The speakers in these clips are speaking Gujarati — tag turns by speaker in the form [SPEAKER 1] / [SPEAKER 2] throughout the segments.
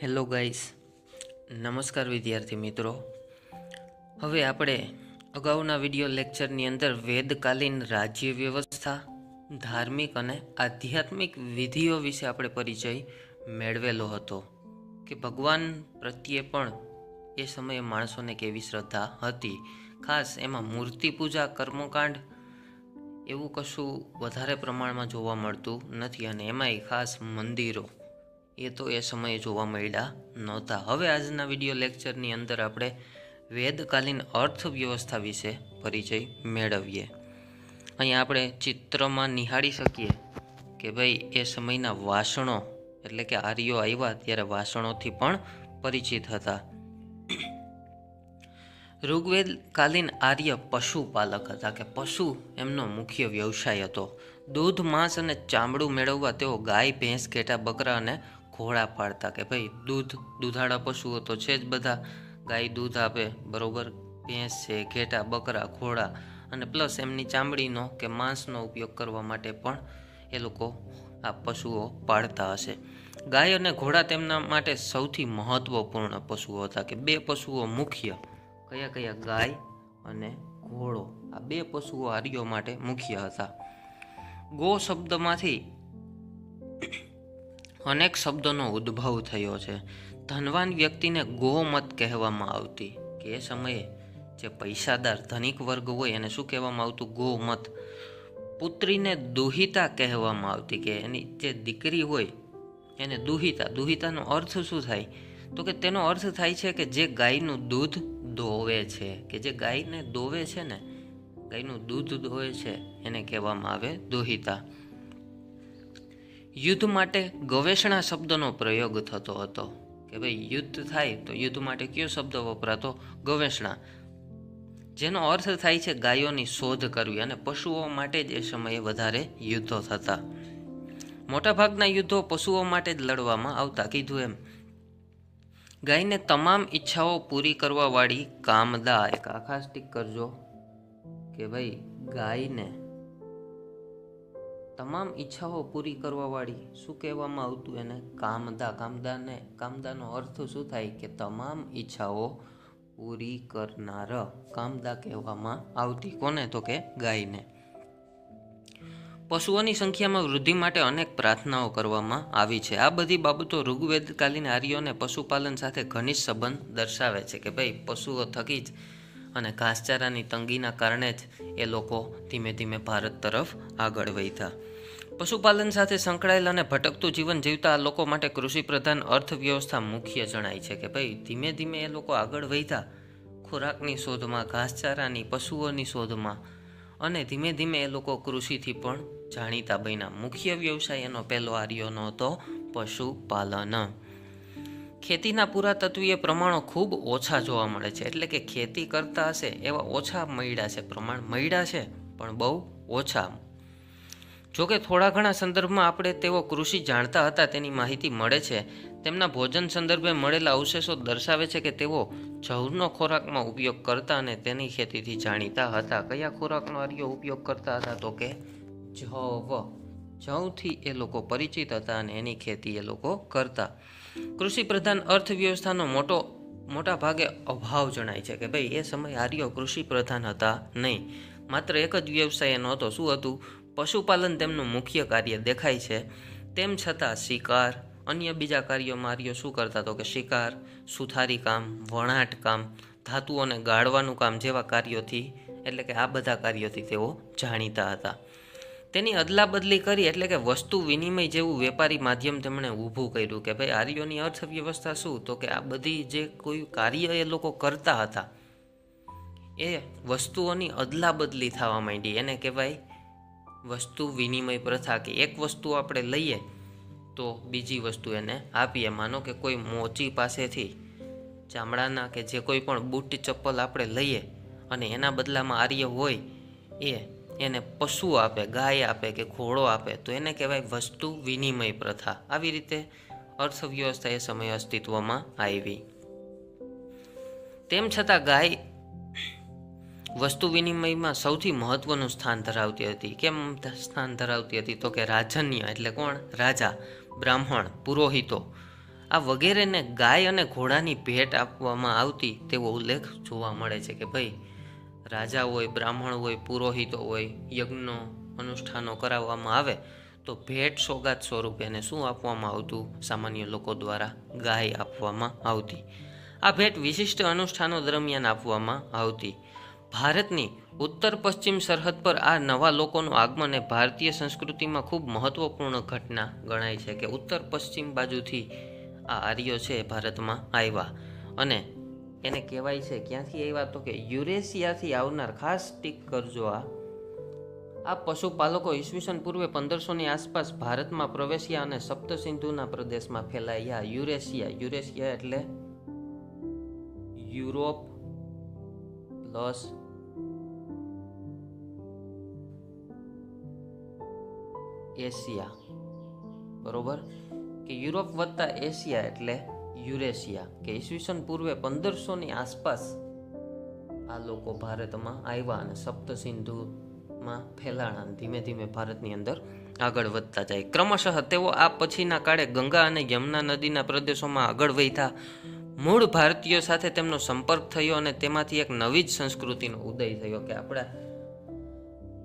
[SPEAKER 1] હેલો ગાઈસ, નમસ્કાર વિદ્યાર્થી મિત્રો. હવે આપણે અગાઉના વિડીયો લેક્ચરની અંદર વેદકાલીન રાજ્ય વ્યવસ્થા, ધાર્મિક અને આધ્યાત્મિક વિધિઓ વિશે આપણે પરિચય મેળવેલો હતો કે ભગવાન પ્રત્યે પણ એ સમયે માણસોને કેવી શ્રદ્ધા હતી. ખાસ એમાં મૂર્તિ પૂજા, કર્મકાંડ એવું કશું વધારે પ્રમાણમાં જોવા મળતું નથી, અને એમાંય ખાસ મંદિરો એ તો એ સમયે જોવા મળ્યા નહોતા. હવે આજના વિડીયો લેક્ચરની અંદર આપણે વેદકાલીન અર્થવ્યવસ્થા વિશે પરિચય મેળવીએ. અહીંયા આપણે ચિત્રમાં નિહાળી શકીએ કે ભાઈ એ સમયના વાસણો, એટલે કે આર્યો આવ્યા ત્યારે વાસણોથી પણ પરિચિત હતા. ઋગ્વેદ કાલીન આર્ય પશુપાલક હતા, કે પશુ એમનો મુખ્ય વ્યવસાય હતો. દૂધ, માંસ અને ચામડું મેળવવા તેઓ ગાય, ભેંસ, ઘેટા, બકરા અને ઘોડા પાળતા. કે ભાઈ દૂધાળા પશુઓ તો છે જ બધા, ગાય દૂધ આપે, બરોબર, ભેંસ છે, ઘેટા, બકરા, ઘોડા, અને પ્લસ એમની ચામડીનો કે માંસનો ઉપયોગ કરવા માટે પણ એ લોકો આ પશુઓ પાળતા હશે. ગાય અને ઘોડા તેમના માટે સૌથી મહત્વપૂર્ણ પશુઓ હતા, કે બે પશુઓ મુખ્ય કયા કયા, ગાય અને ઘોડો, આ બે પશુઓ આર્યો માટે મુખ્ય હતા. ગો શબ્દમાંથી અનેક શબ્દોનો ઉદ્ભવ થયો છે. ધનવાન વ્યક્તિને ગોમત કહેવામાં આવતી, કે એ સમયે જે પૈસાદાર ધનિક વર્ગ હોય એને શું કહેવામાં આવતું? ગોમત. પુત્રીને દુહિતા કહેવામાં આવતી, કે એની જે દીકરી હોય એને દુહિતા. દુહિતાનો અર્થ શું થાય? તો કે તેનો અર્થ થાય છે કે જે ગાયનું દૂધ દોવે છે, કે જે ગાયને દોવે છે ને, ગાયનું દૂધ દોવે છે, એને કહેવામાં આવે દુહિતા. યુદ્ધ માટે ગવેષણા શબ્દનો પ્રયોગ થતો હતો, કે ભાઈ યુદ્ધ થાય તો યુદ્ધ માટે કયો શબ્દ વપરાતો? ગવેષણા, જેનો અર્થ થાય છે ગાયોની શોધ કરવી. અને પશુઓ માટે જ એ સમયે વધારે યુદ્ધો થતા. મોટાભાગના યુદ્ધો પશુઓ માટે જ લડવામાં આવતા. કીધું એમ, ગાયને તમામ ઈચ્છાઓ પૂરી કરવા વાળી કામદા, એક આખા સ્ટીક કરજો કે ભાઈ ગાયને તમામ ઈચ્છાઓ પૂરી કરવા વાળી શું કહેવામાં આવતું? એને કામદા. કામદાનો અર્થ શું થાય? કે તમામ ઈચ્છાઓ પૂરી કરનાર કામદા કહેવામાં આવતી. કોને? તો કે ગાયને. પશુઓની સંખ્યામાં વૃદ્ધિ માટે અનેક પ્રાર્થનાઓ કરવામાં આવી છે. આ બધી બાબતો ઋગ્વેદકાલીન આર્યોને પશુપાલન સાથે ઘનિષ્ઠ સંબંધ દર્શાવે છે, કે ભાઈ પશુઓ થકી જ અને ઘાસચારાની તંગીના કારણે જ એ લોકો ધીમે ધીમે ભારત તરફ આગળ વધ્યા. પશુપાલન સાથે સંકળાયેલ અને ભટકતું જીવન જીવતા આ લોકો માટે કૃષિ પ્રધાન અર્થવ્યવસ્થા મુખ્ય જણાય છે, કે ભાઈ ધીમે ધીમે એ લોકો આગળ વધ્યા ખોરાકની શોધમાં, ઘાસચારાની, પશુઓની શોધમાં, અને ધીમે ધીમે એ લોકો કૃષિથી પણ જાણીતા બન્યા. મુખ્ય વ્યવસાય એનો પહેલો આર્યોનો હતો પશુપાલન. ખેતીના પુરાતત્વીય પ્રમાણો ખૂબ ઓછા જોવા મળે છે, એટલે કે ખેતી કરતા હશે એવા ઓછા મળ્યા છે, પ્રમાણ મળ્યા છે પણ બહુ ઓછા. જોકે થોડા ઘણા સંદર્ભમાં આપણે તેઓ કૃષિ જાણતા હતા તેની માહિતી મળે છે. તેમના ભોજન સંદર્ભે મળેલા અવશેષો દર્શાવે છે કે તેઓ જવનો ખોરાકમાં ઉપયોગ કરતા અને તેની ખેતીથી જાણીતા હતા. કયા ખોરાકનો આર્યો ઉપયોગ કરતા હતા? તો કે જવ. જવથી એ લોકો પરિચિત હતા અને એની ખેતી એ લોકો કરતા. કૃષિ પ્રધાન અર્થવ્યવસ્થાનો મોટા ભાગે અભાવ જણાય છે, કે ભાઈ એ સમયે આર્યો કૃષિ પ્રધાન હતા નહીં. માત્ર એક જ વ્યવસાય એનો હતો. શું હતું? પશુપાલન તેમનું મુખ્ય કાર્ય દેખાય છે. તેમ છતાં શિકાર, અન્ય બીજા કાર્યોમાં આર્યો શું કરતા? તો કે શિકાર, સુથારી કામ, વણાટ કામ, ધાતુઓને ગાળવાનું કામ જેવા કાર્યોથી, એટલે કે આ બધા કાર્યોથી તેઓ જાણીતા હતા. તેની અદલાબદલી કરી, એટલે કે વસ્તુ વિનિમય જેવું વેપારી માધ્યમ તેમણે ઊભું કર્યું. કે ભાઈ આર્યોની અર્થવ્યવસ્થા શું? તો કે આ બધી જે કોઈ કાર્ય એ લોકો કરતા હતા એ વસ્તુઓની અદલાબદલી થવા માંડી. એને કહેવાય વસ્તુ વિનિમય પ્રથા, કે એક વસ્તુ આપણે લઈએ તો બીજી વસ્તુ એને આપીએ. માનો કે કોઈ મોચી પાસેથી ચામડાના કે જે કોઈ પણ બૂટ ચપ્પલ આપણે લઈએ અને એના બદલામાં આર્ય હોય એને પશુ આપે, ગાય આપે કે ઘોડો આપે, તો એને કહેવાય વસ્તુ વિનિમય પ્રથા. આવી રીતે અર્થવ્યવસ્થા એ સમયે અસ્તિત્વમાં આવી. તેમ છતાં ગાય વસ્તુ વિનિમયમાં સૌથી મહત્વનું સ્થાન ધરાવતી હતી. કેમ સ્થાન ધરાવતી હતી? તો કે રાજન્ય, એટલે કોણ? રાજા, બ્રાહ્મણ, પુરોહિતો આ વગેરેને ગાય અને ઘોડાની ભેટ આપવામાં આવતી તેવો ઉલ્લેખ જોવા મળે છે કે ભાઈ રાજા હોય, બ્રાહ્મણ હોય, પુરોહિતો હોય, યજ્ઞો અનુષ્ઠાનો કરાવવામાં આવે તો ભેટ સોગાદ સ્વરૂપે એને શું આપવામાં આવતું? સામાન્ય લોકો દ્વારા ગાય આપવામાં આવતી. આ ભેટ વિશિષ્ટ અનુષ્ઠાનો દરમિયાન આપવામાં આવતી. ભારતની ઉત્તર પશ્ચિમ સરહદ પર આ નવા લોકોનું આગમન એ ભારતીય સંસ્કૃતિમાં ખૂબ મહત્વપૂર્ણ ઘટના ગણાય છે કે ઉત્તર પશ્ચિમ બાજુથી આ આર્યો છે ભારતમાં આવ્યા. અને એને કહેવાય છે ક્યાંથી આવ્યા તો કે યુરેશિયાથી આવનાર. ખાસ ટીક કરજો, આ પશુપાલકો ઈસવીસન પૂર્વે 1500ની આસપાસ ભારતમાં પ્રવેશ્યા અને સપ્તસિંધુના પ્રદેશમાં ફેલાયા. યુરેશિયા એટલે યુરોપ પ્લસ એશિયા, બરોબર, કે યુરોપ વત્તા એશિયા એટલે યુરેશિયા, કે ઈસવીસન પૂર્વે 1500ની આસપાસ આ લોકો ભારતમાં આવ્યા અને સપ્તસિંધુમાં ફેલાણા. ધીમે ધીમે ભારતની અંદર આગળ વધતા જાય. ક્રમશઃ તેઓ આ પછીના કાળે ગંગા અને યમુના નદીના પ્રદેશોમાં આગળ વધ્યા. મૂળ ભારતીયો સાથે તેમનો સંપર્ક થયો અને તેમાંથી એક નવી જ સંસ્કૃતિનો ઉદય થયો કે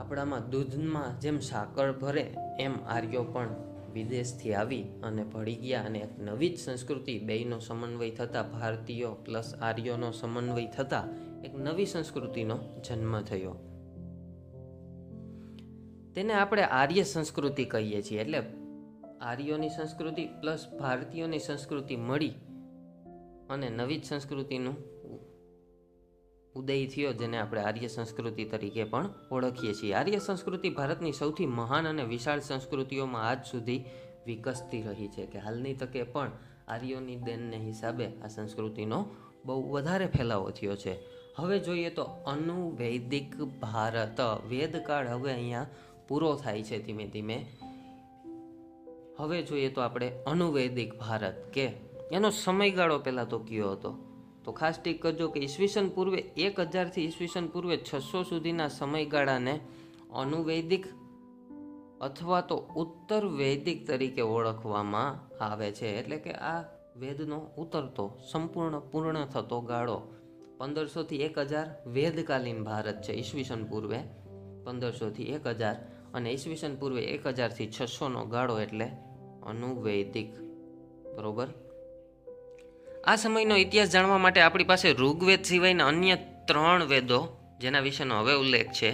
[SPEAKER 1] આપણામાં દૂધમાં જેમ સાકર ભરે એમ આર્યો પણ વિદેશથી આવી અને ભળી ગયા અને એક નવી જ સંસ્કૃતિ, બેયનો સમન્વય થતા, ભારતીયો પ્લસ આર્યોનો સમન્વય થતા એક નવી સંસ્કૃતિનો જન્મ થયો. તેને આપણે આર્ય સંસ્કૃતિ કહીએ છીએ. એટલે આર્યોની સંસ્કૃતિ પ્લસ ભારતીયોની સંસ્કૃતિ મળી અને નવી જ સંસ્કૃતિનું ઉદય થયો, જેને આપણે આર્ય સંસ્કૃતિ તરીકે પણ ઓળખીએ છીએ. આર્ય સંસ્કૃતિ ભારતની સૌથી મહાન અને વિશાળ સંસ્કૃતિઓમાં આજ સુધી વિકસતી રહી છે કે હાલની તકે પણ આર્યોની દેનને હિસાબે આ સંસ્કૃતિનો બહુ વધારે ફેલાવો થયો છે. હવે જોઈએ તો અનુવૈદિક ભારત. વેદકાળ હવે અહીંયા પૂરો થાય છે ધીમે ધીમે. હવે જોઈએ તો આપણે અનુવૈદિક ભારત કે એનો સમયગાળો પહેલા તો કયો હતો તો ખાસ ટીક કરજો કે ઈસવીસન પૂર્વે 1000 થી ઈસવીસન પૂર્વે 600 સુધીના સમયગાળાને અનુવૈદિક અથવા તો ઉત્તર વૈદિક તરીકે ઓળખવામાં આવે છે. એટલે કે આ વેદનો ઉતરતો પૂર્ણ થતો ગાળો 1500 થી 1000 વેદકાલીન ભારત છે. ઈસવીસન પૂર્વે 1500 થી 1000 અને ઈસવીસન પૂર્વે 1000 થી 600નો ગાળો એટલે અનુવૈદિક, બરોબર. આ સમયનો ઇતિહાસ જાણવા માટે આપણી પાસે ઋગ્વેદ સિવાયના અન્ય 3 વેદો જેના વિશેનો હવે ઉલ્લેખ છે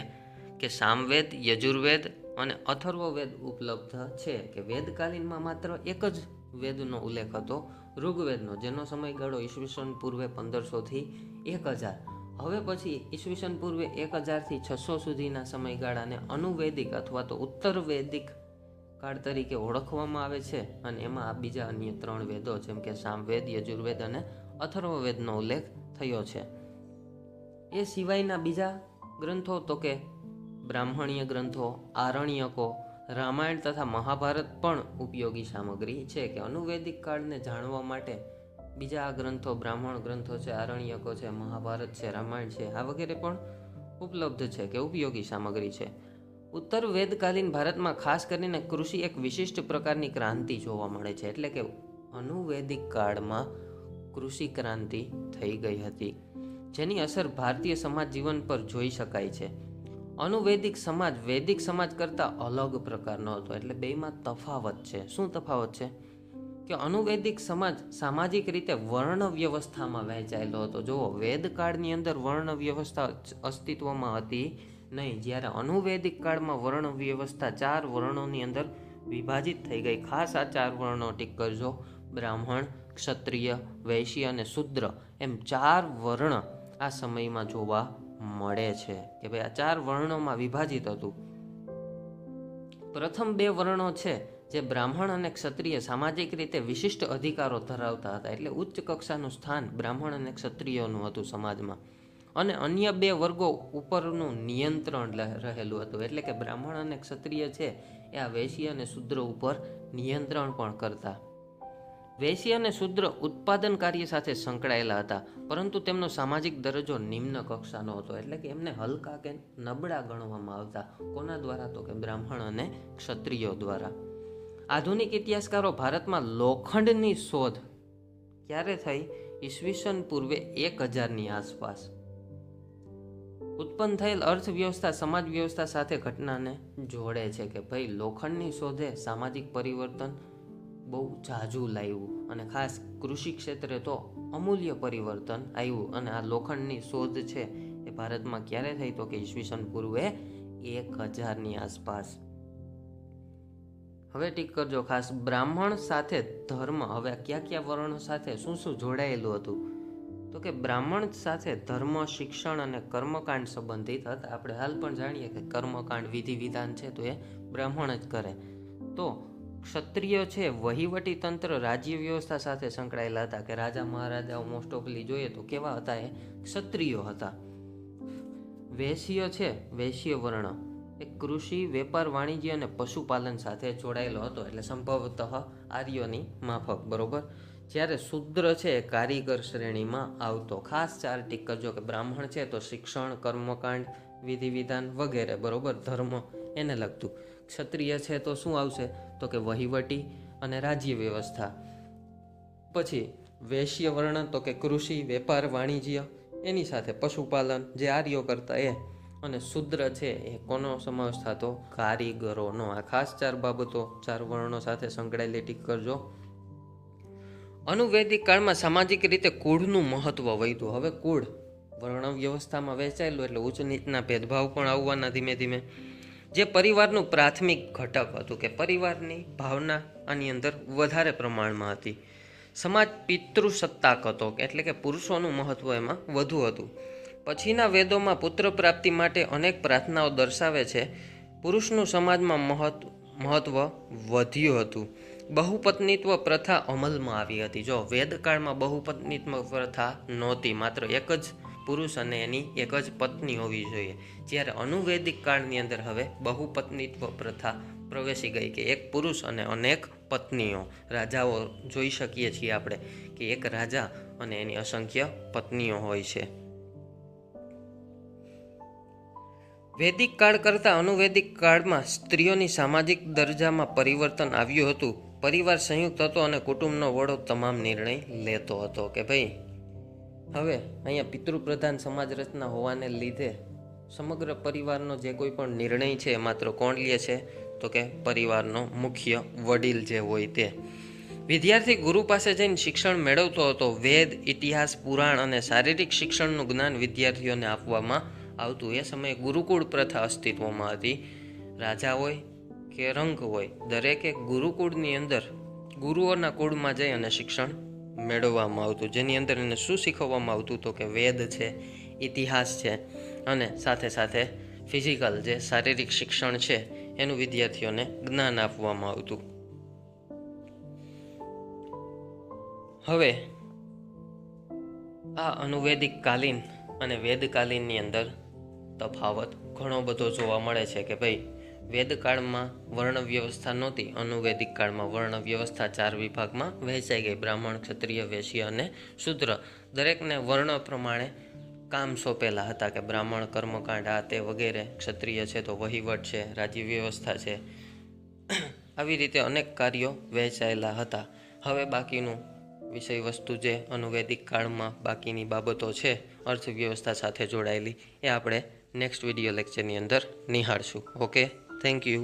[SPEAKER 1] કે સામવેદ, યજુર્વેદ અને અથર્વવેદ ઉપલબ્ધ છે. કે વેદકાલીનમાં માત્ર એક જ વેદનો ઉલ્લેખ હતો, ઋગ્વેદનો, જેનો સમયગાળો ઈસવીસન પૂર્વે 1500 થી 1000. હવે પછી ઈસવીસન પૂર્વે 1000 થી 600 સુધીના સમયગાળાને અનુવૈદિક અથવા તો ઉત્તર વૈદિક કાળ તરીકે ઓળખવામાં આવે છે. અને એમાં આ બીજા અન્ય 3 વેદો જેમ કે સામવેદ, યજુર્વેદ અને અથર્વવેદનો ઉલ્લેખ થયો છે. એ સિવાયના બીજા ગ્રંથો તો કે બ્રાહ્મણીય ગ્રંથો, આરણ્યકો, રામાયણ તથા મહાભારત પણ ઉપયોગી સામગ્રી છે. કે અનુવૈદિક કાળને જાણવા માટે બીજા આ ગ્રંથો, બ્રાહ્મણ ગ્રંથો છે, આરણ્યકો છે, મહાભારત છે, રામાયણ છે, આ વગેરે પણ ઉપલબ્ધ છે કે ઉપયોગી સામગ્રી છે. ઉત્તર વેદકાલીન ભારતમાં ખાસ કરીને કૃષિ એક વિશિષ્ટ પ્રકારની ક્રાંતિ જોવા મળે છે. એટલે કે અનુવૈદિક કાળમાં કૃષિ ક્રાંતિ થઈ ગઈ હતી, જેની અસર ભારતીય સમાજ જીવન પર જોઈ શકાય છે. અનુવૈદિક સમાજ વૈદિક સમાજ કરતાં અલગ પ્રકારનો હતો. એટલે બેમાં તફાવત છે. શું તફાવત છે? કે અનુવૈદિક સમાજ સામાજિક રીતે વર્ણ વ્યવસ્થામાં વહેંચાયેલો હતો. જુઓ, વેદકાળની અંદર વર્ણ વ્યવસ્થા અસ્તિત્વમાં હતી નહીં, જ્યારે અનુવૈદિક કાળમાં વર્ણ વ્યવસ્થા 4 વર્ણોની અંદર વિભાજિત થઈ ગઈ. ખાસ આ 4 વર્ણો ટીક કરજો: બ્રાહ્મણ, ક્ષત્રિય, વૈશ્ય અને શૂદ્ર. એમ 4 વર્ણ આ સમયમાં જોવા મળે છે કે ભાઈ આ 4 વર્ણોમાં વિભાજિત હતું. પ્રથમ 2 વર્ણો છે જે બ્રાહ્મણ અને ક્ષત્રિય સામાજિક રીતે વિશિષ્ટ અધિકારો ધરાવતા હતા. એટલે ઉચ્ચ કક્ષાનું સ્થાન બ્રાહ્મણ અને ક્ષત્રિયોનું હતું સમાજમાં. અને અન્ય 2 વર્ગો ઉપરનું નિયંત્રણ રહેલું હતું. એટલે કે બ્રાહ્મણ અને ક્ષત્રિય છે એ આ વૈશ્ય અને શૂદ્ર ઉપર નિયંત્રણ પણ કરતા. વૈશ્ય અને શૂદ્ર ઉત્પાદન કાર્ય સાથે સંકળાયેલા હતા, પરંતુ તેમનો સામાજિક દરજ્જો નિમ્ન કક્ષાનો હતો. એટલે કે એમને હલકા કે નબળા ગણવામાં આવતા. કોના દ્વારા? તો કે બ્રાહ્મણ અને ક્ષત્રિયો દ્વારા. આધુનિક ઇતિહાસકારો ભારતમાં લોખંડની શોધ ક્યારે થઈ? ઈસવીસન પૂર્વે 1000ની આસપાસ. ઉત્પન્ન થયેલ અર્થવ્યવસ્થા સમાજ વ્યવસ્થા સાથે ઘટનાને જોડે છે કે ભાઈ લોખંડની શોધે સામાજિક પરિવર્તન બહુ ઝાઝું લાવ્યું, અને ખાસ કૃષિ ક્ષેત્રે તો અમૂલ્ય પરિવર્તન આવ્યું. અને આ લોખંડની શોધ છે એ ભારતમાં ક્યારે થઈ? તો કે ઈસવીસન પૂર્વે 1000ની આસપાસ. હવે ટીક કરજો ખાસ. બ્રાહ્મણ સાથે ધર્મ, હવે કયા વર્ણો સાથે શું જોડાયેલું હતું? તો કે બ્રાહ્મણ સાથે ધર્મ, શિક્ષણ અને કર્મકાંડ સંબંધિત હતા. આપણે હાલ પણ જાણીએ કે કર્મકાંડ વિધિ વિધાન છે તો એ બ્રાહ્મણ જ કરે. તો ક્ષત્રિય છે વહીવટી તંત્ર, રાજ્ય વ્યવસ્થા સાથે સંકળાયેલા હતા, કે રાજા મહારાજાઓ મોસ્ટ ઓફલી જોઈએ તો કેવા હતા? એ ક્ષત્રિયો હતા. વૈશ્ય છે, વૈશ્ય વર્ણ, એ કૃષિ, વેપાર, વાણિજ્ય અને પશુપાલન સાથે જોડાયેલો હતો, એટલે સંભવતઃ આર્યોની માફક, બરોબર. જ્યારે શૂદ્ર છે એ કારીગર શ્રેણીમાં આવતો. ખાસ 4 ટીક કરજો કે બ્રાહ્મણ છે તો શિક્ષણ, કર્મકાંડ, વિધિ વિધાન વગેરે, બરોબર, ધર્મ એને લગતું. ક્ષત્રિય છે તો શું આવશે? તો કે વહીવટી અને રાજ્ય વ્યવસ્થા. પછી વૈશ્ય વર્ણ તો કે કૃષિ, વેપાર, વાણિજ્ય, એની સાથે પશુપાલન જે આર્યો કરતા એ. અને શૂદ્ર છે એ કોનો સમાવેશ થતો? કારીગરોનો. આ ખાસ 4 બાબતો 4 વર્ણો સાથે સંકળાયેલી ટીક કરજો. અનુવૈદિક કાળમાં સામાજિક રીતે કુળનું મહત્વ વધ્યું. હવે કુળ વર્ણ વ્યવસ્થામાં વહેંચાયેલું એટલે ઉચ્ચ નીચના ભેદભાવ પણ આવવાના ધીમે ધીમે. જે પરિવારનું પ્રાથમિક ઘટક હતું, કે પરિવારની ભાવના આની અંદર વધારે પ્રમાણમાં હતી. સમાજ પિતૃસત્તાક હતો, એટલે કે પુરુષોનું મહત્વ એમાં વધુ હતું. પછીના વેદોમાં પુત્ર પ્રાપ્તિ માટે અનેક પ્રાર્થનાઓ દર્શાવે છે. પુરુષનું સમાજમાં મહત્વ વધ્યું હતું. બહુપત્નીત્વ પ્રથા અમલમાં આવી હતી. જો વેદકાળમાં બહુપત્નીત્વ પ્રથા નહોતી, માત્ર એક જ પુરુષ અને એની એક જ પત્ની હોવી જોઈએ. જ્યારે અનુવૈદિક કાળની અંદર હવે બહુપત્નીત્વ પ્રથા પ્રવેશી ગઈ, કે એક પુરુષ અને અનેક પત્નીઓ. રાજાઓ જોઈ શકીએ છીએ આપણે કે એક રાજા અને એની અસંખ્ય પત્નીઓ હોય છે. વૈદિક કાળ કરતાં અનુવૈદિક કાળમાં સ્ત્રીઓની સામાજિક દરજ્જામાં પરિવર્તન આવ્યું હતું. પરિવાર સંયુક્ત હતો અને કુટુંબનો વડો તમામ નિર્ણય લેતો હતો. કે ભાઈ હવે અહીંયા પિતૃપ્રધાન સમાજ રચના હોવાને લીધે સમગ્ર પરિવારનો જે કોઈ પણ નિર્ણય છે માત્ર કોણ લે છે? તો કે પરિવારનો મુખ્ય વડીલ જે હોય તે. વિદ્યાર્થી ગુરુ પાસે જઈને શિક્ષણ મેળવતો હતો. વેદ, ઇતિહાસ, પુરાણ અને શારીરિક શિક્ષણનું જ્ઞાન વિદ્યાર્થીઓને આપવામાં આવતું. એ સમયે ગુરુકુળ પ્રથા અસ્તિત્વમાં હતી. રાજા હોય કે રંક હોય, દરેકે ગુરુકુળની અંદર ગુરુઓના કુળમાં જઈ અને શિક્ષણ મેળવવામાં આવતું, જેની અંદર એને શું શીખવવામાં આવતું? તો કે વેદ છે, ઇતિહાસ છે, અને સાથે સાથે ફિઝિકલ જે શારીરિક શિક્ષણ છે એનું વિદ્યાર્થીઓને જ્ઞાન આપવામાં આવતું. હવે આ અનુવૈદિક કાલીન અને વેદકાલીનની અંદર તફાવત ઘણો બધો જોવા મળે છે. કે ભાઈ વેદકાળમાં વર્ણ વ્યવસ્થા નહોતી, અનુવૈદિક કાળમાં વર્ણ વ્યવસ્થા 4 વિભાગમાં વહેંચાઈ ગઈ. બ્રાહ્મણ, ક્ષત્રિય, વૈશ્ય અને શૂદ્ર. દરેકને વર્ણ પ્રમાણે કામ સોંપેલા હતા, કે બ્રાહ્મણ કર્મકાંડ આ તે વગેરે, ક્ષત્રિય છે તો વહીવટ છે, રાજ્ય વ્યવસ્થા છે, આવી રીતે અનેક કાર્યો વહેંચાયેલા હતા. હવે બાકીનું વિષય વસ્તુ જે અનુવૈદિક કાળમાં બાકીની બાબતો છે અર્થવ્યવસ્થા સાથે જોડાયેલી, એ આપણે નેક્સ્ટ વિડીયો લેક્ચરની અંદર નિહાળશું. Okay, thank you.